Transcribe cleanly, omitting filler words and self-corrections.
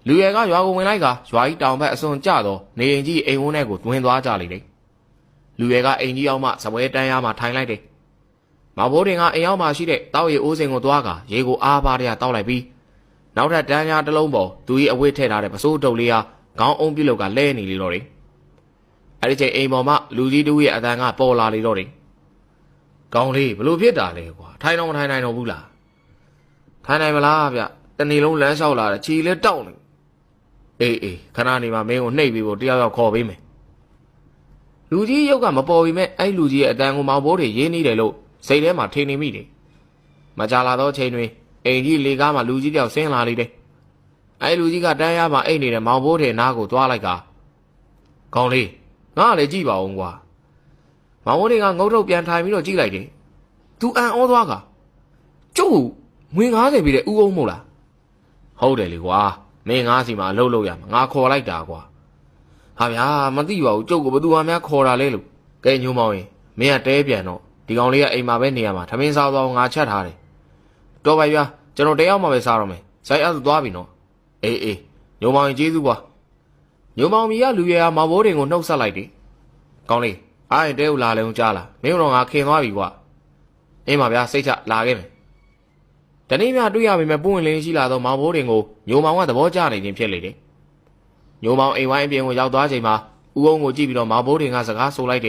လူရဲကရွာကိုဝင်လိုက်ကရွာကြီးတောင်ဘက်အစွန်ကျတော့နေအိမ်ကြီးအိမ်ဝန်းထဲကိုတွင်သွားကြလေတယ်လူရဲကအိမ်ကြီးအောင်မှစပွဲတန်းရမှထိုင်လိုက်တယ်မောင်ဘိုးတင်ကအိမ်အောင်မှရှိတဲ့တောက်ရီအိုးစင်ကိုသွားကရေကိုအားပါးတရတောက်လိုက်ပြီးနောက်ထပ်တန်းညာတစ်လုံးပေါ်သူကြီးအဝတ်ထည့်ထားတဲ့ပစိုးတုပ်လေးဟာခေါင်းအုံးပြုတ်လောက်ကလဲနေလေတော့တယ်အဲ့ဒီချိန်အိမ်ပေါ်မှာလူကြီးတူရဲ့အတန်ကပေါ်လာလေတော့တယ်ကောင်းလေးဘလို့ဖြစ်တာလဲကွာထိုင်တော့မထိုင်နိုင်တော့ဘူးလားထိုင်နိုင်မလားဗျတနေ့လုံးလမ်းလျှောက်လာတယ်ခြေလဲတောက်နေအေးခဏနေမှမင်းကိုနှိပ်ပြီးဖို့တယောက်ခေါ်ပေးမယ်လူကြီးရုပ်ကမပေါ်ပြီမဲ့အဲ့လူကြီးရဲ့အတန်ကိုမောင်ဘိုးတွေရေးနေတယ်လို့စိတ်ထဲမှာထင်နေမိတယ်မကြလာတော့ချိန်တွင်အိမ်ကြီးလေကားမှလူကြီးတယောက်ဆင်းလာလေတယ်အဲ့လူကြီးကတန်းရမှအိတ်နေတဲ့မောင်ဘိုးတွေနားကိုသွားလိုက်ကကောင်းလေးငါလည်းကြည့်ပါဦးကွာမောင်ဘိုးတွေကငုတ်ထုတ်ပြန်ထိုင်ပြီးတော့ကြည့်လိုက်တယ်သူအံ့ဩသွားကကျုပ်ငွေ90ပြီတဲ့ဥအောင်မို့လားဟုတ်တယ်လေကွာမင်းငါးစီမှာအလုပ်လုပ်ရမှာငါခေါ်လိုက်တာကွာဟာဗျာမသိပါဘူးကျုပ်ကဘသူဟာများခေါ်တာလဲလို့ကဲညိုမောင်ရင်မင်းကတဲပြန်တော့ဒီကောင်လေးကအိမ်မှာပဲနေရမှာထမင်းစားသွားငါချက်ထားတယ်တော်ပါရွာကျွန်တော်တယောက်မှပဲစားတော့မယ်စိုက်အဲ့ဒါသွားပြီနော်အေးညိုမောင်ရင်ကျေးဇူးကွာညိုမောင်မီကလူရဲဟာမောင်ဘိုးတင်ကိုနှုတ်ဆက်လိုက်တယ်ကောင်းလေးအားရင်တဲကိုလာလဲအောင်ကြားလာမင်းတို့ငါခင်သွားပြီကွာအင်းပါဗျာစိတ်ချလာခဲ့မယ်တနေ့မြတွေ့ရပေမဲ့ပွင့်လင်းရှိလာတော့မောင်ဘိုးတင်ကိုညိုမောင်ကသဘောကျနေခြင်းဖြစ်လေတယ်ညိုမောင်အိမ်ဝိုင်းအပြင်ကိုရောက်သွားချိန်မှာဦးအောင်ကိုကြည့်ပြီးတော့မောင်ဘိုးတင်ကစကားဆိုလိုက်တယ်